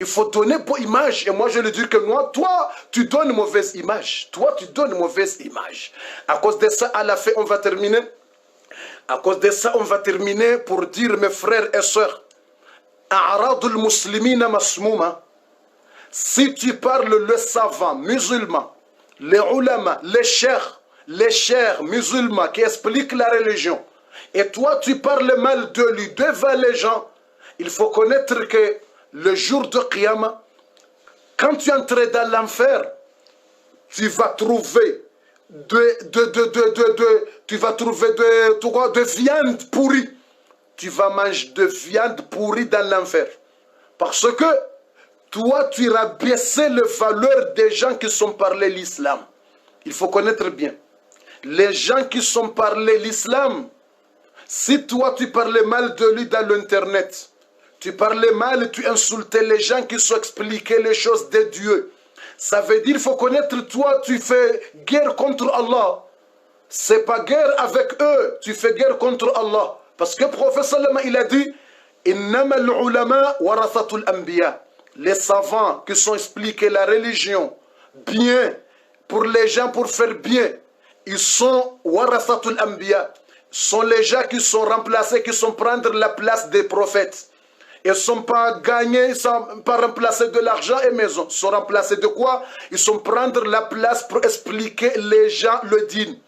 faut donner bonne image. Et moi, je lui dis que moi, toi, tu donnes mauvaise image. Toi, tu donnes mauvaise image. À cause de ça, à la fin, on va terminer. À cause de ça, on va terminer pour dire, mes frères et sœurs, A'radul muslimina masmouma. Si tu parles le savant musulman, les ulama, les chers musulmans qui expliquent la religion, et toi tu parles mal de lui devant les gens, il faut connaître que le jour de Qiyamah, quand tu entreras dans l'enfer, tu vas trouver de viande pourrie. Tu vas manger de viande pourrie dans l'enfer. Parce que toi, tu iras baisser la valeur des gens qui sont parlés l'islam. Il faut connaître bien. Les gens qui sont parlés l'islam, si toi, tu parlais mal de lui dans l'internet, tu parlais mal, tu insultais les gens qui sont expliqués les choses de Dieu, ça veut dire, il faut connaître, toi, tu fais guerre contre Allah. C'est pas guerre avec eux, tu fais guerre contre Allah. Parce que le prophète sallallahu alayhi wa sallam, il a dit, Innama al-ulama warathatul anbiya. Les savants qui sont expliqués la religion bien, pour les gens, pour faire bien, ils sont warathatul anbiya. Sont les gens qui sont remplacés, qui sont prendre la place des prophètes. Ils ne sont pas gagnés, ils ne sont pas remplacés de l'argent et maison. Ils sont remplacés de quoi? Ils sont prendre la place pour expliquer les gens le dîn.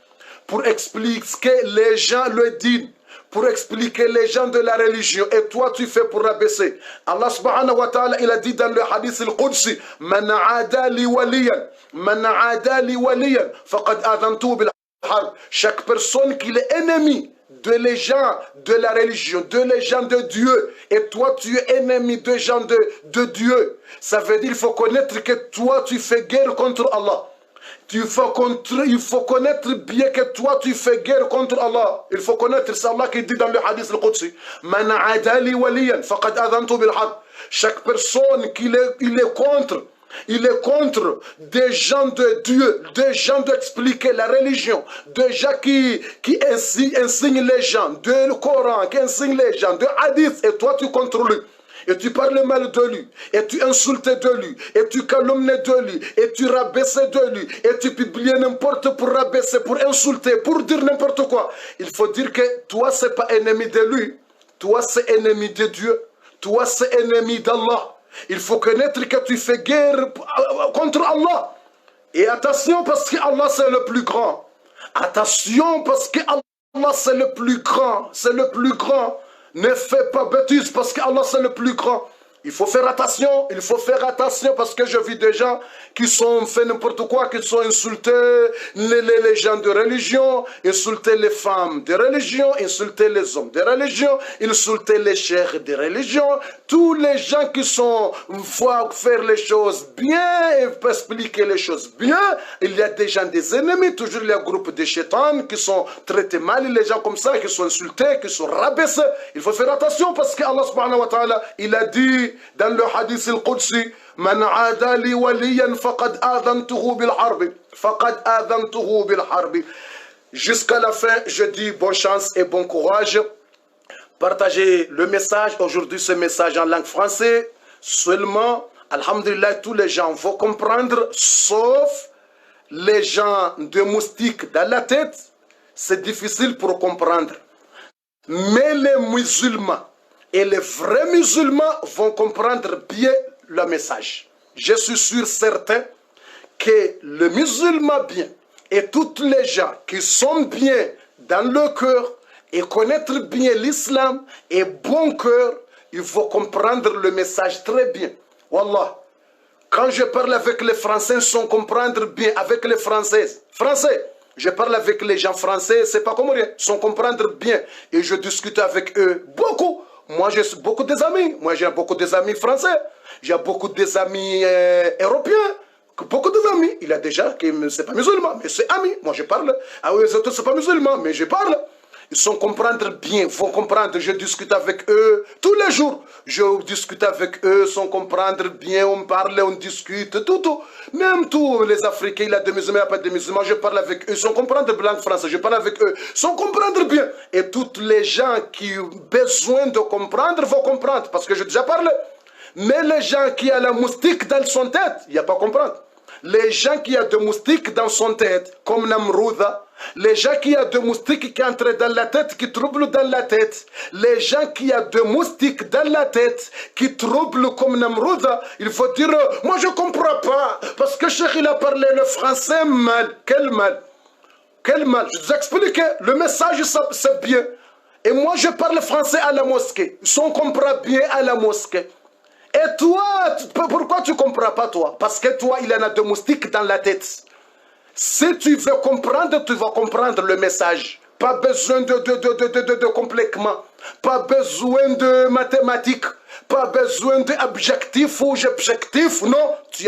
Pour expliquer les gens le dîn. Pour expliquer les gens de la religion. Et toi, tu fais pour rabaisser. Allah subhanahu wa ta'ala, il a dit dans le hadith al-Qudsi, Man aada li waliyan, faqad adantu bil harb. Chaque personne qui est ennemi de les gens de la religion, de les gens de Dieu, et toi tu es ennemi des gens de Dieu, ça veut dire qu'il faut connaître que toi tu fais guerre contre Allah. Il faut connaître bien que toi tu fais guerre contre Allah. Il faut connaître, c'est Allah qui dit dans le hadith al-Qudsi, Man aada li waliyan faqad adantu bil harb. Chaque personne qui est contre, il est contre des gens de Dieu, des gens d'expliquer la religion, des gens qui enseignent les gens, de Coran, qui enseignent les gens, de hadith, et toi tu contrôles lui. Et tu parles mal de lui, et tu insultes de lui, et tu calomnies de lui, et tu rabaisses de lui, et tu publies n'importe pour rabaisser, pour insulter, pour dire n'importe quoi. Il faut dire que toi, c'est pas ennemi de lui, toi, c'est ennemi de Dieu, toi, c'est ennemi d'Allah. Il faut connaître que tu fais guerre contre Allah. Et attention, parce que Allah, c'est le plus grand. Attention, parce que Allah, c'est le plus grand. C'est le plus grand. Ne fais pas bêtise parce que Allah c'est le plus grand. Il faut faire attention parce que je vis des gens qui sont fait n'importe quoi, qui sont insultés les gens de religion, insultés les femmes de religion, insultés les hommes de religion, insultés les chers de religion. Tous les gens qui sont voient faire les choses bien et expliquer les choses bien, il y a des gens des ennemis, toujours il y a un groupe de chétans qui sont traités mal, les gens comme ça, qui sont insultés, qui sont rabaissés. Il faut faire attention parce que Allah subhanahu wa ta'ala, il a dit dans le hadith al-Qudsi, Man aada li waliyan faqad adantuhu bil harbi. Faqad adantuhu bil harbi. Jusqu'à la fin, je dis bonne chance et bon courage. Partagez le message. Aujourd'hui, ce message en langue française. Seulement, alhamdulillah, tous les gens vont comprendre, sauf les gens de moustiques dans la tête. C'est difficile pour comprendre. Mais les musulmans et les vrais musulmans vont comprendre bien le message. Je suis sûr certain que le musulman bien et tous les gens qui sont bien dans le cœur et connaître bien l'islam et bon cœur, ils vont comprendre le message très bien. Wallah, quand je parle avec les Français, ils sont comprendre bien avec les Françaises. Français, je parle avec les gens français, c'est pas comme rien, ils sont comprendre bien et je discute avec eux beaucoup. Moi, j'ai beaucoup d'amis. Moi, j'ai beaucoup d'amis français. J'ai beaucoup d'amis européens. Beaucoup d'amis. Il y a des gens qui ne sont pas musulmans, mais c'est amis. Moi, je parle. Ah oui, les autres ne sont pas musulmans, mais je parle. Ils sont comprendre bien, vont comprendre. Je discute avec eux tous les jours. Je discute avec eux, ils sont comprendre bien. On parle, on discute, tout. Même tous les Africains, il y a des musulmans, il n'y a pas de musulmans. Je parle avec eux, ils sont comprendre la langue française. Je parle avec eux, ils sont comprendre bien. Et tous les gens qui ont besoin de comprendre vont comprendre. Parce que j'ai déjà parlé. Mais les gens qui ont la moustique dans son tête, il n'y a pas à comprendre. Les gens qui ont de moustiques dans son tête, comme Namrouda, les gens qui ont de moustiques qui entrent dans la tête, qui troublent dans la tête, les gens qui ont de moustiques dans la tête, qui troublent comme Namrouda, il faut dire, moi je ne comprends pas, parce que Cheikh il a parlé le français mal. Quel mal? Quel mal? Je vous explique, le message c'est bien. Et moi je parle français à la mosquée, on comprend bien à la mosquée. Et toi, pourquoi tu ne comprends pas toi? Parce que toi, il y en a de moustiques dans la tête. Si tu veux comprendre, tu vas comprendre le message. Pas besoin de complément. Pas besoin de mathématiques. Pas besoin d'objectifs ou d'objectifs. Non, tu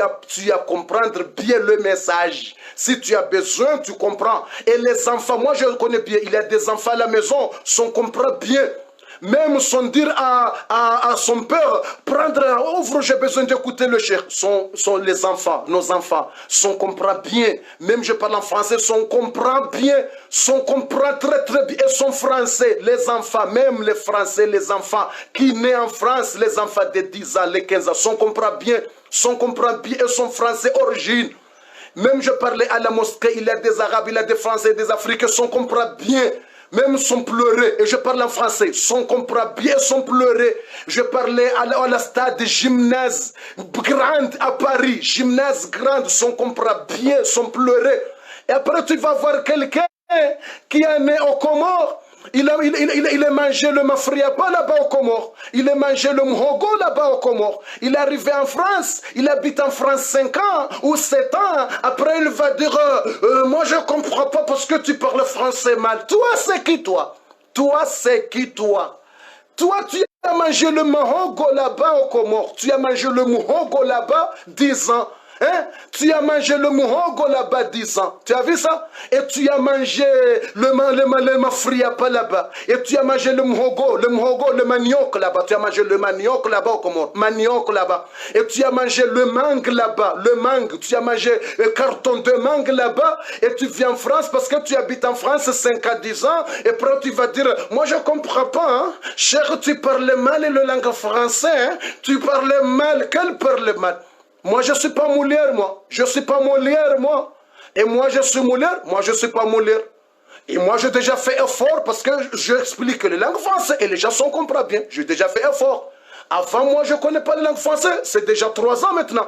as comprendre bien le message. Si tu as besoin, tu comprends. Et les enfants, moi je le connais bien. Il y a des enfants à la maison, on comprend bien. Même sans dire à son père, ouvre, j'ai besoin d'écouter le cheikh. Sont les enfants, nos enfants, on comprend bien. Même je parle en français, on comprend bien. On comprend très très bien. Et sont français, les enfants, même les français, les enfants qui naissent en France, les enfants de 10 ans, les 15 ans, on comprend bien. On comprend bien et sont français origine. Même je parlais à la mosquée, il y a des Arabes, il y a des Français, des Africains, on comprend bien. Même sans pleurer, et je parle en français, sans comprendre bien, sans pleurer. Je parlais à la stade gymnase grande à Paris, gymnase grande, sans comprendre bien, sans pleurer. Et après tu vas voir quelqu'un qui est né au Comores. Il a mangé le mafriapa là-bas au Comores. Il a mangé le mhogo là-bas au Comores. Il est arrivé en France. Il habite en France 5 ans ou 7 ans. Après, il va dire moi, je ne comprends pas parce que tu parles français mal. Toi, c'est qui, toi? Toi, c'est qui, toi? Toi, tu as mangé le mhogo là-bas au Comores. Tu as mangé le mhogo là-bas 10 ans. Hein? Tu as mangé le muhogo là-bas 10 ans. Tu as vu ça? Et tu as mangé le mafriapa là-bas. Et tu as mangé le muhogo, le manioc là-bas. Tu as mangé le manioc là-bas au Comores. Manioc là-bas. Et tu as mangé le mangue là-bas. Le mangue. Tu as mangé un carton de mangue là-bas. Et tu viens en France parce que tu habites en France 5 à 10 ans. Et après tu vas dire, moi je ne comprends pas. Hein? Cher, tu parles mal le langue français. Hein? Tu parles mal. Quel parle mal? Moi, je ne suis pas Molière, moi. Je ne suis pas Molière, moi. Et moi, je suis Molière. Moi, je ne suis pas Molière. Et moi, j'ai déjà fait effort parce que j'explique les langues françaises et les gens s'en comprennent bien. J'ai déjà fait effort. Avant, moi, je ne connais pas les langues françaises. C'est déjà 3 ans maintenant.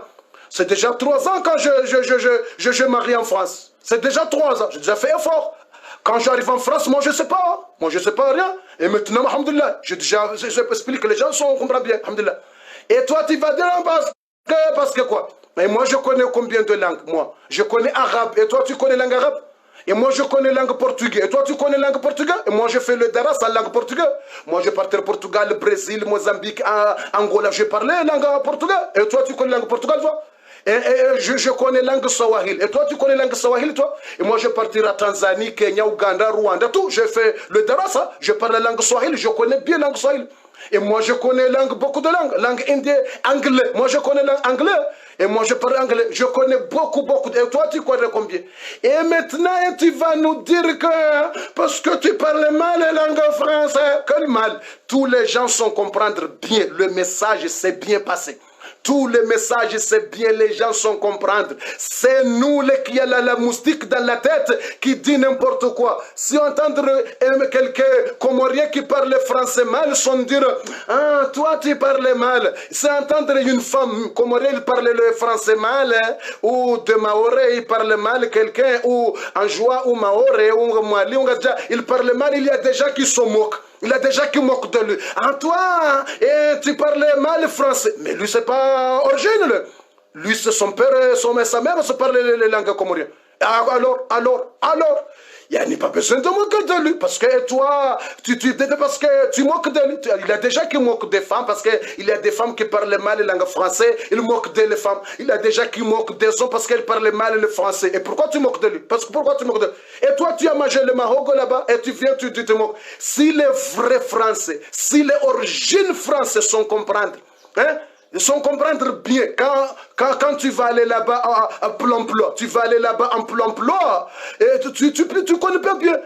C'est déjà 3 ans quand je marie en France. C'est déjà 3 ans. J'ai déjà fait effort. Quand j'arrive en France, moi, je ne sais pas. Moi, je ne sais pas rien. Et maintenant, alhamdoulilah, j'explique que les gens s'en comprennent bien. Alhamdoulilah. Et toi, tu vas dire en bas. Parce que quoi? Et moi je connais combien de langues? Moi je connais arabe. Et toi tu connais langue arabe? Et moi je connais langue portugais. Et toi tu connais langue portugais? Et moi je fais le daras en langue portugais. Moi je partais au Portugal, Brésil, Mozambique, Angola. Je parlais langue portugais. Et toi tu connais langue portugais toi? Et je connais langue Swahili. Et toi tu connais langue Swahili toi? Et moi je partirai à Tanzanie, Kenya, Ouganda, Rwanda, tout. Je fais le daras. Je parle la langue Swahili. Je connais bien la langue Swahili. Et moi, je connais beaucoup de langues. Langue indienne, anglais. Moi, je connais l'anglais. Et moi, je parle anglais. Je connais beaucoup. Et toi, tu connais combien? Et maintenant, tu vas nous dire que parce que tu parles mal la langue française. Quel mal? Tous les gens sont comprendre bien. Le message s'est bien passé. Tous les messages, c'est bien, les gens sont comprendre. C'est nous qui a la moustique dans la tête qui dit n'importe quoi. Si on entend quelqu'un comorien qui parle français mal, sans dire ah, toi tu parles mal. Si entendre une femme comorienne parle le français mal, hein, ou de Maoré, il parle mal quelqu'un, ou en joie, ou Maoré, ou Mali, il parle mal, il y a des gens qui se moquent. Il y a des gens qui moquent de lui. Ah, toi, tu parlais mal français. Mais lui, c'est pas original. Lui, c'est son père et sa mère se parlent les langues comoriennes. Alors, il n'y a pas besoin de moquer de lui. Parce que toi, parce que tu moques de lui. Il y a des gens qui moquent des femmes parce qu'il y a des femmes qui parlent mal la langue française. Ils moquent des femmes. Il y a des gens qui moquent des hommes parce qu'elles parlent mal le français. Et pourquoi tu moques de lui? Pourquoi tu moques de lui? Et toi, tu as mangé le mahogo là-bas et tu viens, tu te moques. Si les vrais Français, si les origines françaises sont comprendre, hein? Ils sont comprendre bien. Quand tu vas aller là-bas à Plomploi, tu vas aller là-bas en Plomploi, et tu connais pas bien.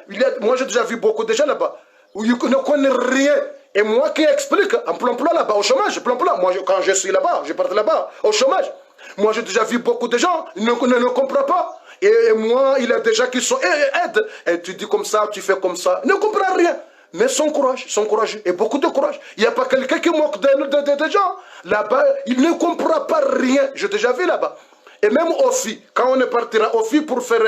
Moi, j'ai déjà vu beaucoup de gens là-bas où ils ne connaissent rien. Et moi qui explique, en plan là-bas, au chômage, plan moi quand je suis là-bas, je parte là-bas, au chômage. Moi j'ai déjà vu beaucoup de gens, ils ne comprennent pas. Et moi, il y a des gens qui sont aide. Et tu dis comme ça, tu fais comme ça. Ils ne comprennent rien. Mais son courage, et beaucoup de courage. Il n'y a pas quelqu'un qui moque des gens. Là-bas, il ne comprend pas rien. J'ai déjà vu là-bas. Et même au FI, quand on partira au FI pour faire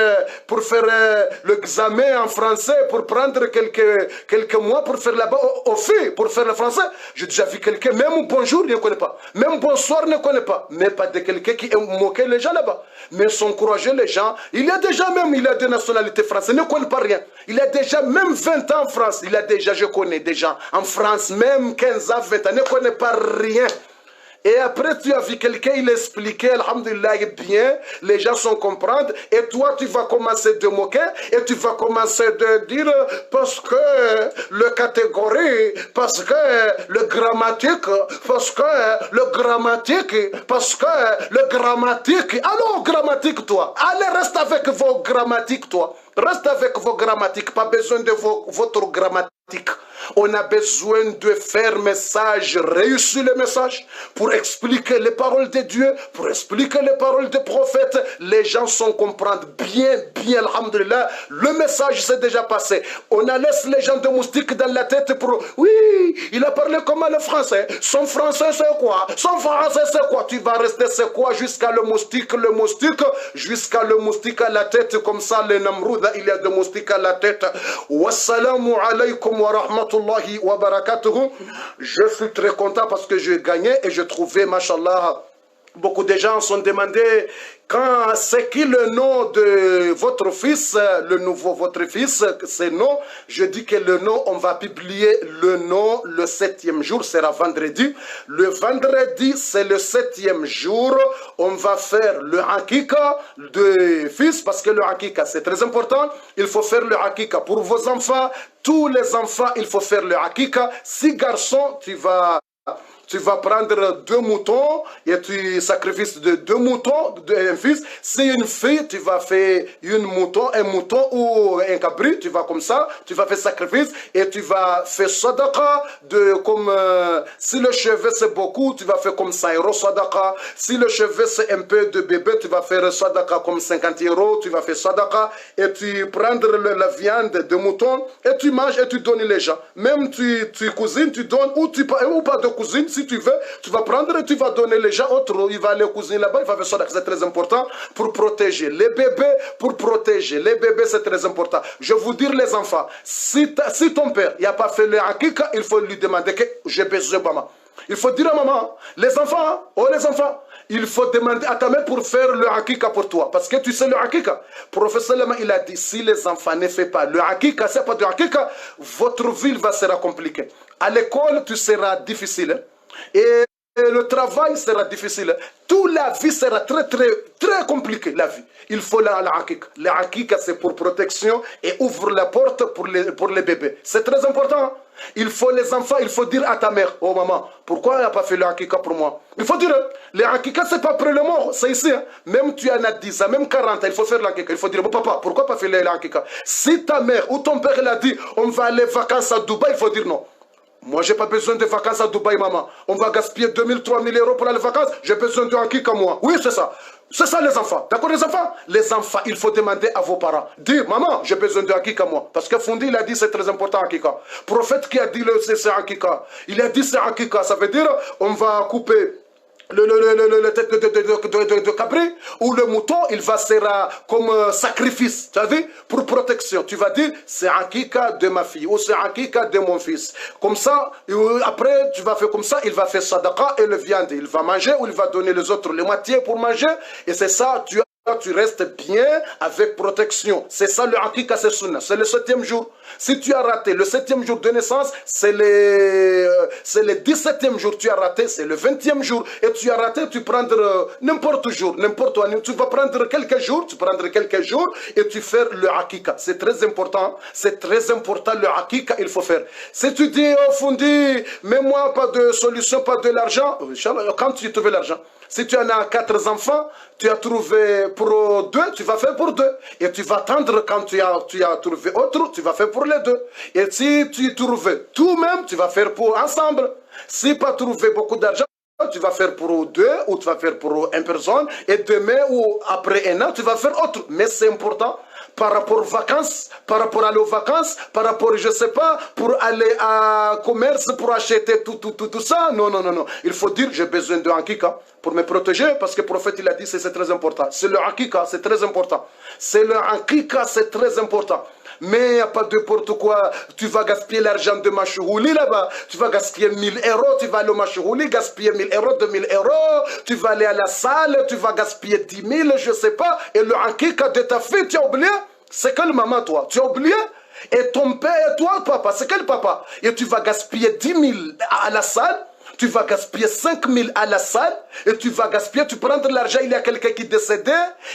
l'examen en français, pour prendre quelques mois pour faire là-bas au FI, pour faire le français, j'ai déjà vu quelqu'un, même bonjour, il ne connaît pas. Même bonsoir, il ne connaît pas. Mais pas de quelqu'un qui moquait les gens là-bas. Mais s'encourager les gens. Il y a déjà même, il a des nationalités françaises, il ne connaît pas rien. Il a déjà même 20 ans en France. Il a déjà, je connais des gens en France, même 15 ans, 20 ans, ne connaît pas rien. Et après, tu as vu quelqu'un, il expliquait, alhamdulillah, bien, les gens sont comprendre, et toi, tu vas commencer de moquer, et tu vas commencer de dire, parce que le catégorie, parce que le grammatique, parce que le grammatique, parce que le grammatique. Alors, grammatique, toi, allez, reste avec vos grammatiques, toi. Reste avec vos grammatiques, pas besoin de votre grammatique. On a besoin de faire message, réussir le message, pour expliquer les paroles de Dieu, pour expliquer les paroles des prophètes. Les gens sont comprendre bien, alhamdulillah. Le message s'est déjà passé. On a laissé les gens de moustiques dans la tête pour, oui, il a parlé comment le français? Son français c'est quoi? Son français c'est quoi? Tu vas rester c'est quoi jusqu'à le moustique, jusqu'à le moustique à la tête, comme ça, les Namroud, il y a de moustiques à la tête. Wassalamu alaykum wa rahmatullahi wa barakatuhu. Je suis très content parce que j'ai gagné et je trouvais, mashallah, beaucoup de gens sont demandés quand c'est qui le nom de votre fils, le nouveau votre fils, c'est nom. Je dis que le nom, on va publier le nom le 7e jour, sera vendredi. Le vendredi, c'est le 7e jour. On va faire le hakika de fils parce que le hakika, c'est très important. Il faut faire le hakika pour vos enfants. Tous les enfants, il faut faire le hakika. Si garçon, tu vas prendre 2 moutons et tu sacrifices de 2 moutons, un fils. Si une fille, tu vas faire un mouton ou un cabri, tu vas comme ça, tu vas faire sacrifice et tu vas faire sadaqa comme si le cheveu c'est beaucoup, tu vas faire comme 100 € sadaqa. Si le cheveu c'est un peu de bébé, tu vas faire sadaqa comme 50 €, tu vas faire sadaqa et tu prends la viande de mouton et tu manges et tu donnes les gens. Même tu cuisines, tu donnes ou pas de cuisine. Si tu veux, tu vas prendre et tu vas donner les gens autres. Il va aller cuisiner là-bas, il va faire ça. C'est très important pour protéger les bébés. Pour protéger les bébés, c'est très important. Je vous dire les enfants, si ton père n'a pas fait le hakika, il faut lui demander que j'ai besoin de maman. Il faut dire à maman, les enfants, il faut demander à ta mère pour faire le hakika pour toi. Parce que tu sais le hakika. Professeur Lama, il a dit, si les enfants ne font pas le hakika, c'est pas de hakika, votre vie sera compliquée. À l'école, tu seras difficile. Et le travail sera difficile. Toute la vie sera très compliquée, la vie. Il faut la hakika. La hakika, c'est pour protection et ouvre la porte pour les bébés. C'est très important. Il faut les enfants, il faut dire à ta mère, oh maman, pourquoi elle n'a pas fait le hakika pour moi? Il faut dire, le hakika, c'est pas après le mort, c'est ici. Hein. Même tu en as 10 ans, même 40 ans, il faut faire le hakika. Il faut dire, bon papa, pourquoi pas faire le hakika? Si ta mère ou ton père il a dit, on va aller vacances à Dubaï, il faut dire non. Moi, je n'ai pas besoin de vacances à Dubaï, maman. On va gaspiller 2000, 3000 € pour aller vacances. J'ai besoin de hakika, moi. Oui, c'est ça. C'est ça, les enfants. D'accord, les enfants? Les enfants, il faut demander à vos parents. Dire, maman, j'ai besoin de hakika, moi. Parce que Fondi, il a dit, c'est très important, hakika. Prophète qui a dit, c'est hakika. Il a dit, c'est hakika. Ça veut dire, on va couper le tête de cabri ou le mouton, il va sera comme sacrifice, tu as vu, pour protection. Tu vas dire, c'est hakika de ma fille ou c'est hakika de mon fils. Comme ça, après, tu vas faire comme ça, il va faire sadaqa et le viande. Il va manger ou il va donner les autres les moitiés pour manger. Et c'est ça, tu restes bien avec protection. C'est ça le hakika, c'est sunna. C'est le 7e jour. Si tu as raté le 7e jour de naissance, c'est le 17e jour. Tu as raté, c'est le 20e jour. Et tu as raté, tu prends n'importe jour, n'importe où. Tu vas prendre quelques jours, et tu fais le hakika. C'est très important. C'est très important le hakika, il faut faire. Si tu dis, oh Fondi, mais moi, pas de solution, pas de l'argent, quand tu trouves l'argent, Si tu en as 4 enfants, tu as trouvé pour 2, tu vas faire pour 2. Et tu vas attendre quand tu as trouvé autre, tu vas faire pour les 2. Et si tu trouves tout même, tu vas faire pour ensemble. Si pas trouvé beaucoup d'argent, tu vas faire pour 2 ou tu vas faire pour une personne. Et demain ou après un an, tu vas faire autre. Mais c'est important. Par rapport aux vacances, par rapport à aller aux vacances, par rapport, je ne sais pas, pour aller à commerce, pour acheter tout ça. Non, non, non, non. Il faut dire, j'ai besoin de hakika pour me protéger, parce que le prophète, il a dit, c'est très important. C'est le hakika, c'est très important. C'est le hakika, c'est très important. Mais il n'y a pas n'importe quoi. Tu vas gaspiller l'argent de Machouhouli là-bas. Tu vas gaspiller 1000 euros. Tu vas aller au Machouhouli, gaspiller 1000 euros, 2000 euros. Tu vas aller à la salle. Tu vas gaspiller 10 000, je ne sais pas. Et le hakika de ta fille, tu as oublié? C'est quelle maman, toi? Tu as oublié? Et ton père, et toi, papa, c'est quel papa? Et tu vas gaspiller 10 000 à la salle. Tu vas gaspiller 5 000 à la salle et tu vas gaspiller, tu prends de l'argent, il y a quelqu'un qui est décédé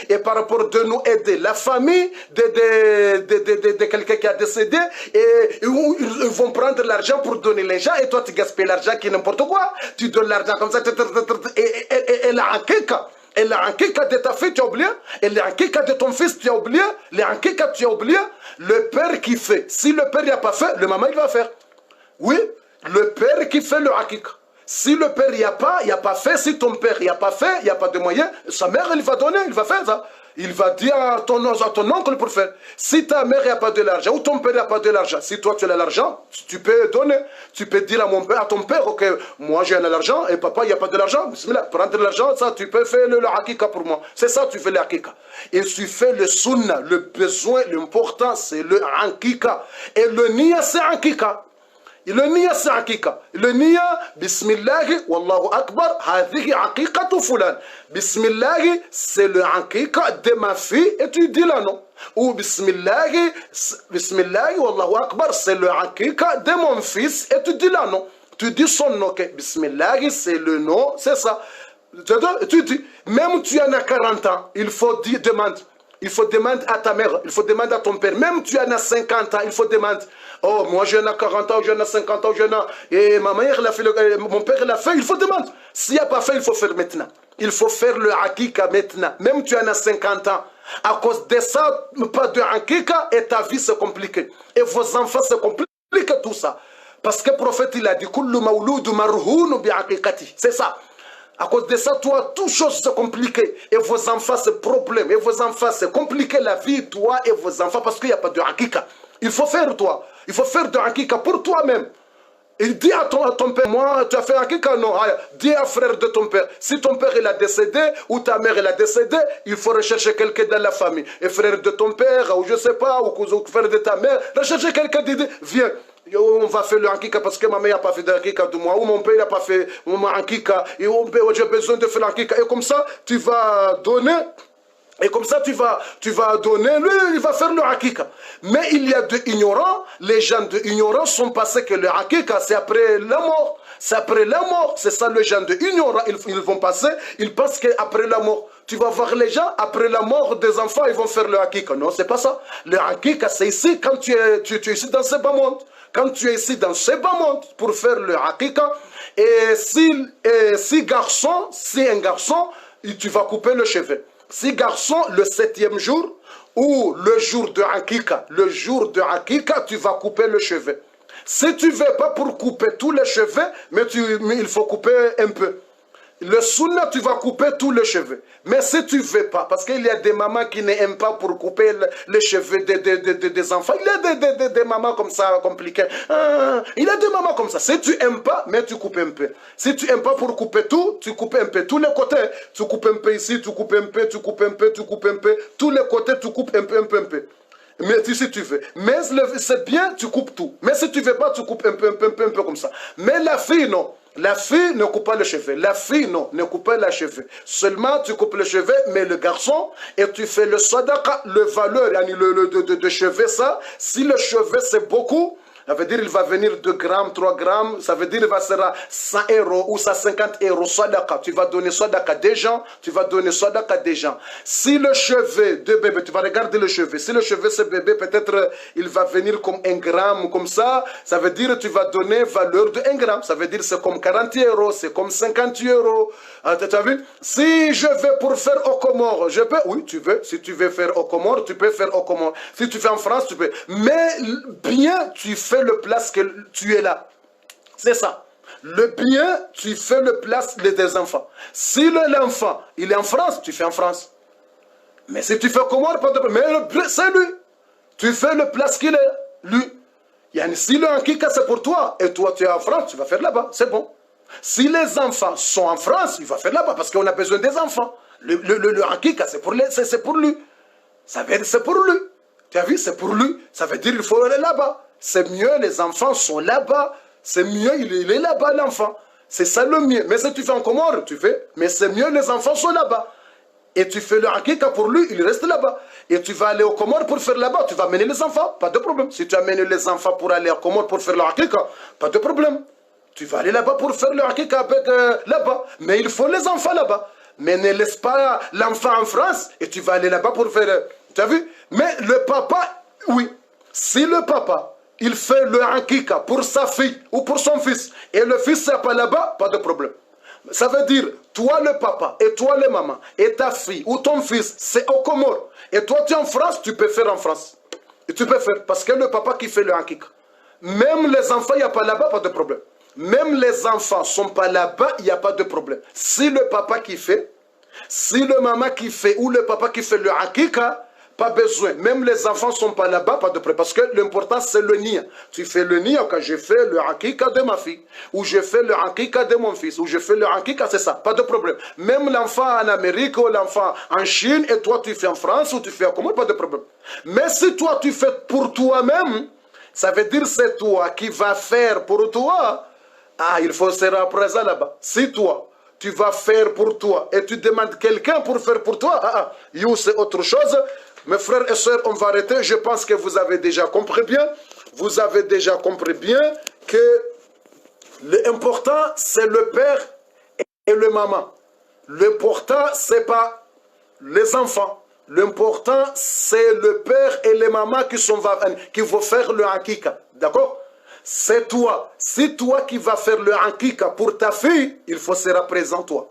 et par rapport de nous aider, la famille de quelqu'un qui a décédé et ils vont prendre l'argent pour donner les gens et toi tu gaspilles l'argent qui est n'importe quoi. Tu donnes l'argent comme ça et la hakika. Et la hakika de ta fille, tu as oublié. Et la hakika de ton fils, tu as oublié. La hakika, tu as oublié. Le père qui fait. Si le père n'a pas fait, le maman, il va faire. Oui, le père qui fait le hakika. Si le père n'y a pas fait, si ton père n'y a pas fait, il n'y a pas de moyen, sa mère, elle va donner, il va faire ça. Il va dire à ton oncle pour faire. Si ta mère n'a pas de l'argent, ou ton père n'a pas de l'argent, si toi tu as l'argent, tu peux donner. Tu peux dire à ton père, ok, moi j'ai l'argent, et papa, il n'y a pas de l'argent, prends de l'argent, ça, tu peux faire le hakika pour moi. C'est ça, tu fais le hakika. Et tu fais le sunna, le besoin, l'important, c'est le hakika. Et le niya, c'est hakika. Le niya c'est hakika. Le niya, bismillahi, wallahu akbar, hadihi hakikatu fulan. Bismillahi, c'est le hakika de ma fille, et tu dis là non. Ou bismillahi, wallahu akbar, c'est le hakika de mon fils, et tu dis là non. Tu dis son nom, ok. Bismillahi, c'est le nom, c'est ça. Tu dis, même tu en as 40 ans, il faut dire, demande. Il faut demander à ta mère, il faut demander à ton père. Même tu en as 50 ans, il faut demander. Oh, moi j'en ai 40 ans, j'en ai 50 ans, j'en ai... Et ma mère l'a fait, mon père l'a fait, il faut demander. S'il n'y a pas fait, il faut faire maintenant. Il faut faire le hakika maintenant. Même tu en as 50 ans. À cause de ça, pas de hakika, et ta vie c'est compliqué. Et vos enfants c'est compliqué tout ça. Parce que le prophète il a dit, Kullu mawludu marhounu bi hakikati. C'est ça. À cause de ça, toi, toute chose c'est compliqué. Et vos enfants, c'est problème. Et vos enfants, c'est compliqué la vie, toi et vos enfants, parce qu'il n'y a pas de hakika. Il faut faire, toi. Il faut faire de hakika pour toi-même. Il dit à ton père, moi, tu as fait hakika? Non. Dis à frère de ton père. Si ton père il a décédé, ou ta mère elle a décédé, il faut rechercher quelqu'un dans la famille. Et frère de ton père, ou je ne sais pas, ou frère de ta mère, rechercher quelqu'un qui dit, viens. On va faire le hakika parce que ma mère n'a pas fait de hakika de moi, ou mon père n'a pas fait mon hakika, et j'ai besoin de faire le hakika. Et comme ça, tu vas donner, et comme ça, tu vas donner, lui, il va faire le hakika. Mais il y a de ignorants, les gens de ignorants sont passés que le hakika, c'est après la mort. C'est après la mort, c'est ça les gens de ignorants, ils vont passer, ils pensent qu'après la mort. Tu vas voir les gens, après la mort des enfants, ils vont faire le hakika. Non, c'est pas ça. Le hakika, c'est ici, quand tu es ici dans ce bas monde. Quand tu es ici dans ce bas monde pour faire le hakika, et si un garçon, tu vas couper le cheveu. Si garçon, le 7e jour, ou le jour de hakika, tu vas couper le cheveu. Si tu ne veux pas pour couper tous les cheveux, mais il faut couper un peu. Le sunna, tu vas couper tous les cheveux. Mais si tu ne veux pas, parce qu'il y a des mamans qui n'aiment pas pour couper les cheveux des enfants. Il y a des mamans comme ça, compliquées. Il y a des mamans comme ça. Si tu n'aimes pas, mais tu coupes un peu. Si tu n'aimes pas pour couper tout, tu coupes un peu. Tous les côtés, tu coupes un peu ici, tu coupes un peu, tu coupes un peu, tu coupes un peu. Tous les côtés, tu coupes un peu. Mais si tu veux. Mais c'est bien, tu coupes tout. Mais si tu ne veux pas, tu coupes un peu comme ça. Mais la fille, non. La fille ne coupe pas les cheveux. La fille, non, ne coupe pas les cheveux. Seulement, tu coupes les cheveux, mais le garçon, et tu fais le sadaqa, le valeur, de cheveux, ça. Si le cheveu, c'est beaucoup, Ça veut dire il va venir 2 grammes, 3 grammes. Ça veut dire il va sera 100 € ou 150 €. Sadaqa. Tu vas donner sadaqa des gens. Tu vas donner sadaqa des gens. Si le cheveu de bébé, tu vas regarder le cheveu. Si le cheveu ce bébé, peut-être il va venir comme 1 gramme, comme ça. Ça veut dire tu vas donner valeur de 1 gramme. Ça veut dire c'est comme 40 €, c'est comme 50 €. Tu as vu? Si je vais pour faire au Comore, je peux? Oui, tu veux. Si tu veux faire au Comore, tu peux faire au Comore. Si tu fais en France, tu peux. Mais bien, tu fais le place que tu es là. C'est ça. Le bien, tu fais le place des enfants. Si l'enfant, il est en France, tu fais en France. Mais si tu fais au Comore, pas de problème. Mais c'est lui. Tu fais le place qu'il est, lui. Si le Hakika c'est pour toi, et toi tu es en France, tu vas faire là-bas. C'est bon. Si les enfants sont en France, il va faire là-bas parce qu'on a besoin des enfants. Le Hakika, c'est pour lui. Ça veut dire c'est pour lui. Tu as vu, c'est pour lui. Ça veut dire qu'il faut aller là-bas. C'est mieux, les enfants sont là-bas. C'est mieux, il est là-bas, l'enfant. C'est ça le mieux. Mais si tu fais en Comore, tu fais. Mais c'est mieux, les enfants sont là-bas. Et tu fais le Hakika pour lui, il reste là-bas. Et tu vas aller au Comore pour faire là-bas. Tu vas amener les enfants, pas de problème. Si tu amènes les enfants pour aller au Comore pour faire le Hakika, pas de problème. Tu vas aller là-bas pour faire le Hakika avec là-bas. Mais il faut les enfants là-bas. Mais ne laisse pas l'enfant en France et tu vas aller là-bas pour faire... Tu as vu? Mais le papa, oui. Si le papa, il fait le Hakika pour sa fille ou pour son fils, et le fils n'est pas là-bas, pas de problème. Ça veut dire, toi le papa, et toi le maman, et ta fille, ou ton fils, c'est au Comore. Et toi tu es en France, tu peux faire en France. Et tu peux faire, parce que le papa qui fait le Hakika. Même les enfants, il n'y a pas là-bas, pas de problème. Même les enfants ne sont pas là-bas, il n'y a pas de problème. Si le papa qui fait, si le maman qui fait, ou le papa qui fait le Hakika, pas besoin. Même les enfants ne sont pas là-bas, pas de problème. Parce que l'important, c'est le nia. Tu fais le nia quand je fais le Hakika de ma fille, ou je fais le Hakika de mon fils, ou je fais le Hakika, c'est ça, pas de problème. Même l'enfant en Amérique, ou l'enfant en Chine, et toi tu fais en France, ou tu fais en Comore, pas de problème. Mais si toi tu fais pour toi-même, ça veut dire c'est toi qui vas faire pour toi. Ah, il faut se rapprocher là-bas. Si toi, tu vas faire pour toi, et tu demandes quelqu'un pour faire pour toi, you, c'est autre chose. Mes frères et sœurs, on va arrêter. Je pense que vous avez déjà compris bien. Vous avez déjà compris bien que l'important, c'est le père et le maman. L'important, c'est pas les enfants. L'important, c'est le père et les mamans qui vont faire le Hakika. D'accord? C'est toi. C'est toi qui vas faire le Hakika pour ta fille, il faut se représenter toi.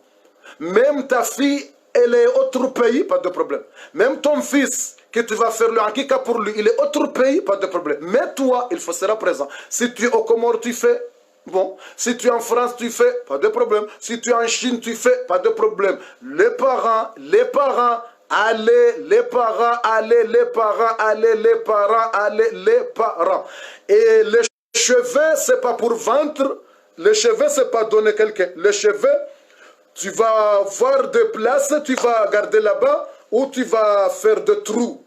Même ta fille, elle est autre pays, pas de problème. Même ton fils, que tu vas faire le Hakika pour lui, il est autre pays, pas de problème. Mais toi, il faut se représenter. Si tu es au Comore, tu fais. Bon, si tu es en France, tu fais, pas de problème. Si tu es en Chine, tu fais, pas de problème. Les parents, allez, les parents, allez, les parents, allez, les parents, allez, les parents. Et les cheveux, c'est pas pour vendre. Les cheveux, c'est pas donner quelqu'un. Les cheveux, tu vas voir des places, tu vas garder là-bas, ou tu vas faire des trous,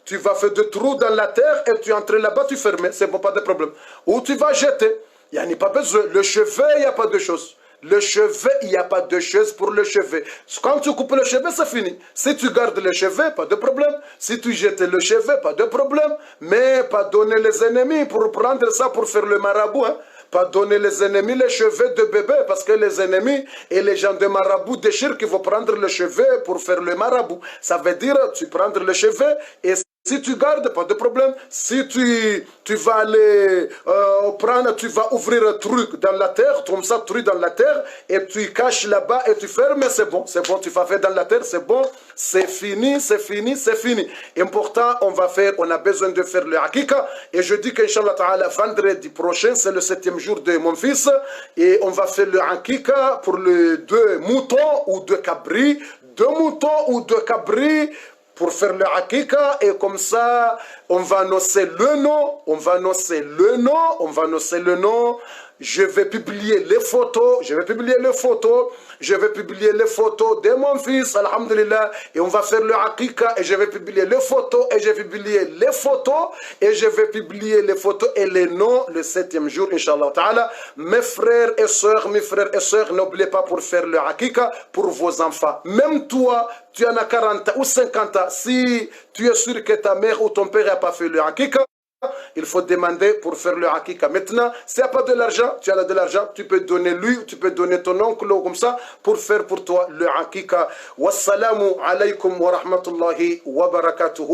tu vas faire des trous dans la terre et tu entres là-bas, tu fermes, c'est bon, pas de problème. Ou tu vas jeter, il n'y a pas besoin. Le cheveu, il n'y a pas de chose. Le cheveu, il n'y a pas de chose pour le cheveu. Quand tu coupes le cheveu, c'est fini. Si tu gardes le cheveu, pas de problème. Si tu jettes le cheveu, pas de problème. Mais pas donner les ennemis pour prendre ça pour faire le marabout. Hein. Pas donner les ennemis les cheveux de bébé, parce que les ennemis et les gens de marabout déchirent qu'ils vont prendre le cheveu pour faire le marabout. Ça veut dire, tu prends le cheveu et si tu gardes, pas de problème. Si tu vas aller prendre, tu vas ouvrir un truc dans la terre, comme ça, truc dans la terre, et tu caches là-bas et tu fermes, c'est bon, tu vas faire dans la terre, c'est bon, c'est fini, c'est fini, c'est fini. Important, on a besoin de faire le Hakika, et je dis qu'Inch'Allah Ta'ala, vendredi prochain, c'est le 7e jour de mon fils, et on va faire le Hakika pour les 2 moutons ou 2 cabris, 2 moutons ou 2 cabris, pour faire le Hakika, et comme ça, on va annoncer le nom, je vais publier les photos, je vais publier les photos de mon fils, alhamdulillah, et on va faire le Hakika, et je vais publier les photos, et je vais publier les photos, et je vais publier les photos et les noms le 7e jour, Inch'Allah Ta'ala. Mes frères et sœurs, n'oubliez pas pour faire le Hakika pour vos enfants. Même toi, tu en as 40 ou 50 ans, si tu es sûr que ta mère ou ton père n'a pas fait le Hakika, il faut demander pour faire le hakika. Maintenant, s'il n'y a pas de l'argent, tu as de l'argent, tu peux donner lui, tu peux donner ton oncle ou comme ça pour faire pour toi le hakika. Wassalamu alaykum wa rahmatullahi wa barakatuhu.